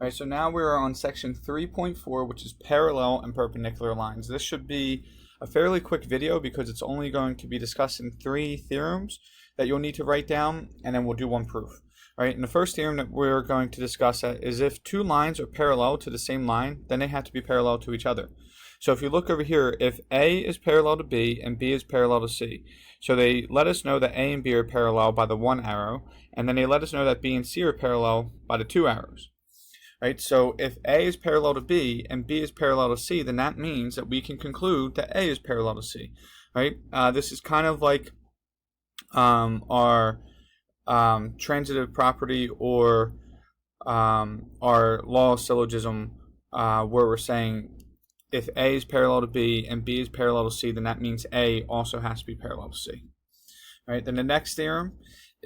All right, so now we're on section 3.4, which is parallel and perpendicular lines. This should be a fairly quick video because it's only going to be discussing 3 theorems that you'll need to write down, and then we'll do one proof. All right, and the first theorem that we're going to discuss is if two lines are parallel to the same line, then they have to be parallel to each other. So if you look over here, if A is parallel to B and B is parallel to C, so they let us know that A and B are parallel by the 1 arrow, and then they let us know that B and C are parallel by the 2 arrows. Right, so if A is parallel to B and B is parallel to C, then that means that we can conclude that A is parallel to C. Right, this is kind of like our transitive property or our law of syllogism, where we're saying if A is parallel to B and B is parallel to C, then that means A also has to be parallel to C. Right, then the next theorem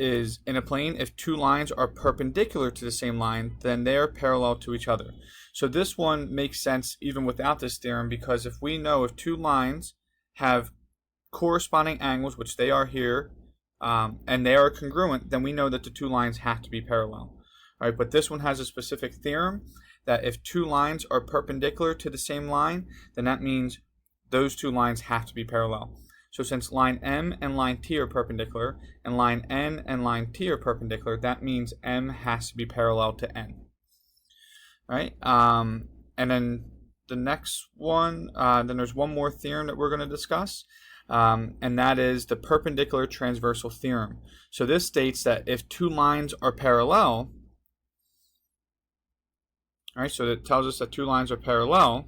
is in a plane, if two lines are perpendicular to the same line, then they are parallel to each other. So this one makes sense even without this theorem, because if we know if two lines have corresponding angles, which they are here, and they are congruent, then we know that the two lines have to be parallel. All right, but this one has a specific theorem that if two lines are perpendicular to the same line, then that means those two lines have to be parallel. So since line M and line T are perpendicular, and line N and line T are perpendicular, that means M has to be parallel to N. Right? And then the next one, then there's one more theorem that we're going to discuss, and that is the perpendicular transversal theorem. So this states that if two lines are parallel, all right, so it tells us that two lines are parallel,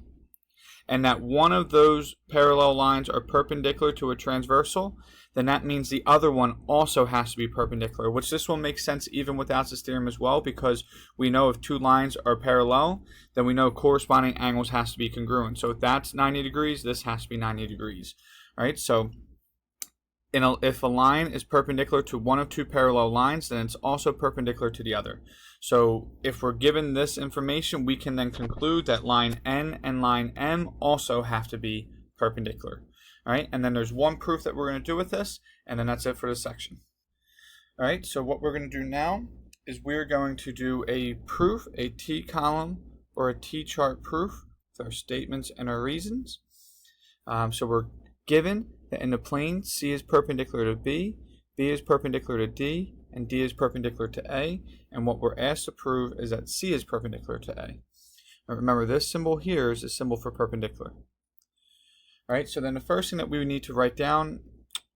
and that one of those parallel lines are perpendicular to a transversal, then that means the other one also has to be perpendicular, which this will make sense even without this theorem as well, because we know if two lines are parallel, then we know corresponding angles has to be congruent. So if that's 90 degrees, this has to be 90 degrees. All right, so if a line is perpendicular to one of two parallel lines, then it's also perpendicular to the other. So if we're given this information, we can then conclude that line N and line M also have to be perpendicular. All right, and then there's one proof that we're going to do with this, and then that's it for this section. All right, so what we're going to do now is we're going to do a proof, a T-column or a T-chart proof with our statements and our reasons. So we're given that in the plane C is perpendicular to B, B is perpendicular to D, and D is perpendicular to A, and what we're asked to prove is that C is perpendicular to A. Now remember, this symbol here is a symbol for perpendicular. Alright, so then the first thing that we would need to write down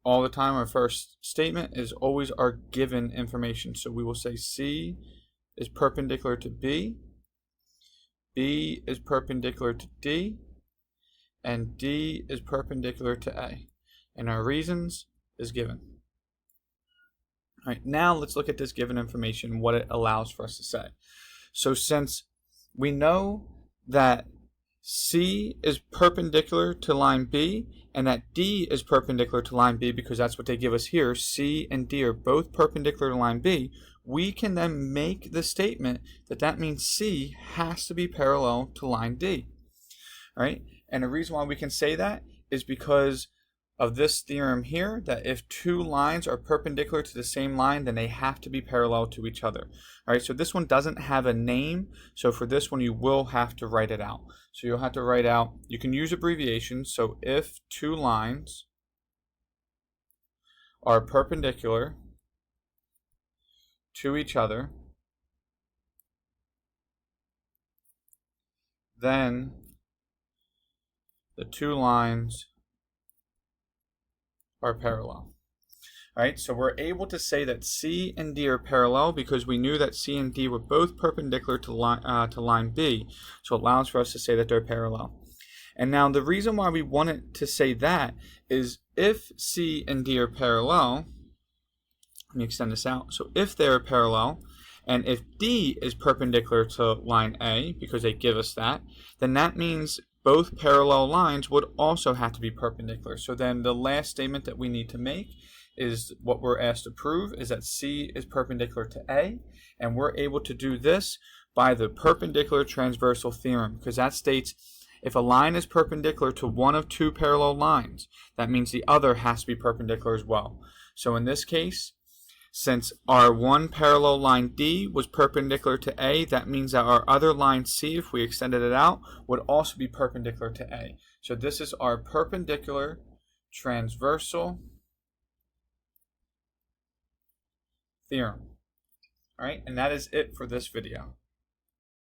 all the time, our first statement, is always our given information. So we will say C is perpendicular to B, B is perpendicular to D, and D is perpendicular to A. And our reasons is given. All right, now let's look at this given information, what it allows for us to say. So since we know that C is perpendicular to line B and that D is perpendicular to line B, because that's what they give us here, C and D are both perpendicular to line B, we can then make the statement that that means C has to be parallel to line D. All right, and the reason why we can say that is because of this theorem here, that if two lines are perpendicular to the same line, then they have to be parallel to each other. All right, so this one doesn't have a name, so for this one you will have to write it out. So you'll have to write out, you can use abbreviations, so if two lines are perpendicular to each other, then the two lines are parallel. All right, so we're able to say that C and D are parallel because we knew that C and D were both perpendicular to line B, so it allows for us to say that they're parallel. And now the reason why we wanted to say that is if C and D are parallel, let me extend this out, so if they're parallel, and if D is perpendicular to line A, because they give us that, then that means both parallel lines would also have to be perpendicular. So then the last statement that we need to make is what we're asked to prove is that C is perpendicular to A, and we're able to do this by the perpendicular transversal theorem, because that states if a line is perpendicular to one of two parallel lines, that means the other has to be perpendicular as well. So in this case, Since our one parallel line D was perpendicular to A, that means that our other line C, if we extended it out, would also be perpendicular to A. So this is our perpendicular transversal theorem. All right, and that is it for this video.